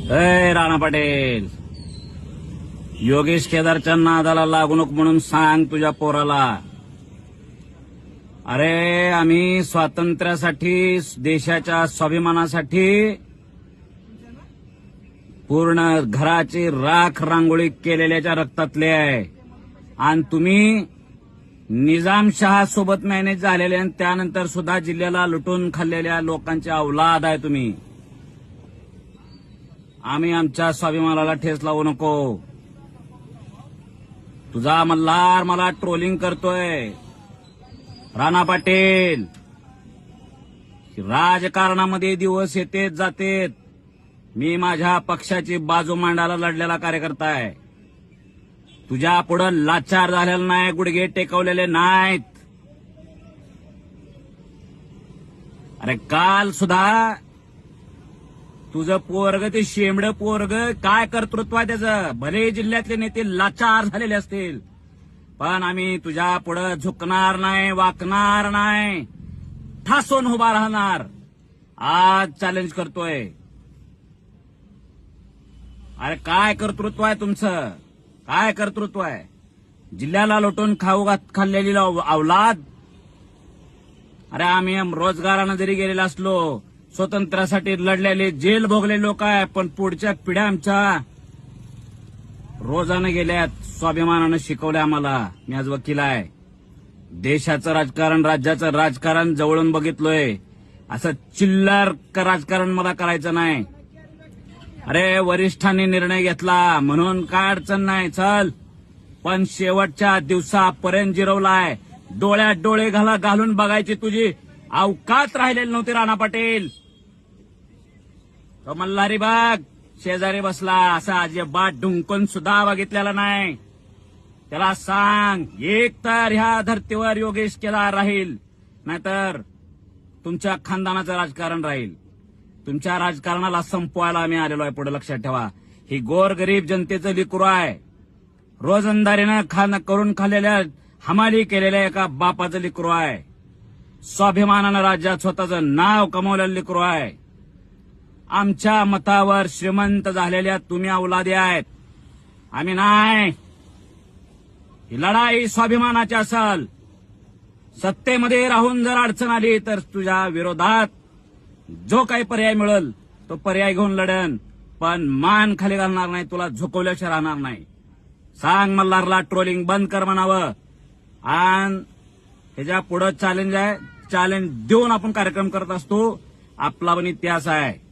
ए राणा पाटील, योगेश केदारच्या नादाला लागू नको म्हणून सांग तुझ्या पोराला. अरे आम्ही स्वातंत्र्यासाठी, देशाच्या स्वाभिमानासाठी पूर्ण घराची राख रांगोळी केलेल्याच्या रक्तातले आहे. आणि तुम्ही निजामशहा सोबत मॅनेज झालेले आणि त्यानंतर सुद्धा जिल्ह्याला लुटून खाल्लेल्या लोकांची औलाद आहे तुम्ही. आम्ही आमच्या स्वाभिमानाला ठेस लावू नको. तुझा मल्हार मला ट्रोलिंग करतोय. राणा पाटील, राजकारणामध्ये दिवस येतेच जातेत. मी माझ्या पक्षाची बाजू मांडायला लढलेला कार्यकर्ता आहे. तुझ्या पुढं लाचार झालेला नाही, गुडघे टेकवलेले नाहीत. अरे काल सुद्धा तुझं पोरग, ते शेंबड पोरग, काय कर्तृत्व आहे त्याचं. भले जिल्ह्यातले नेते लाचार झालेले असतील, पण आम्ही तुझ्या पुढं झुकणार नाही, वाकणार नाही, ठासून उभा राहणार. आज चॅलेंज करतोय. अरे काय कर्तृत्व आहे तुमचं, काय कर्तृत्व आहे. जिल्ह्याला लुटून खाल्लेली औलाद. अरे आम्ही रोजगारानं जरी गेलेला असलो, स्वातंत्र्यासाठी लढलेले, जेल भोगलेले लोक आहे, पण पुढच्या पिढ्या आमच्या रोजानं गेल्यात. स्वाभिमानानं शिकवलंय आम्हाला. मी आज वकील आहे. देशाचं राजकारण, राज्याचं राजकारण जवळून बघितलोय. असं चिल्लर राजकारण मला करायचं नाही. अरे वरिष्ठांनी निर्णय घेतला म्हणून काय अडचण नाही, चल. पण शेवटच्या दिवसापर्यंत जिरवलाय. डोळ्यात डोळे घालून बघायची तुझी अवकात राहिलेली नव्हती राणा पाटील. तो मल्हारी बाग शेजारी बसला, असा अजिबात ढुंकून सुद्धा बघितलेला नाही. त्याला सांग, एक तर ह्या धर्तीवर योगेश केदार राहील, नाहीतर तुमच्या खानदानाचं राजकारण राहील. तुमच्या राजकारणाला संपवायला आम्ही आलेलो आहे. पुढे लक्षात ठेवा, ही गोरगरीब जनतेचं लेकरू आहे. रोजंदारीनं करून खाल्लेल्या, हमाली केलेल्या एका बापाचं लेकरू आहे. स्वाभिमानानं राज्यात स्वतःचं नाव कमवलेलं लेकरू आहे. आमच्या मतावर श्रीमंत झालेल्या तुम्ही औलादी आहेत, आम्ही नाही. ही लढाई स्वाभिमानाची असेल. सत्तेमध्ये राहून जर अडचण आली तर तुझ्या विरोधात जो काही पर्याय मिळेल तो पर्याय घेऊन लढन, पण मान खाली घालणार नाही. तुला झुकवल्याशिवाय राहणार नाही. सांग मल्हारला ट्रोलिंग बंद कर म्हणावं. आणि ह्याच्या पुढं चॅलेंज आहे. चॅलेंज देऊन आपण कार्यक्रम करत असतो. आपला पण इतिहास आहे.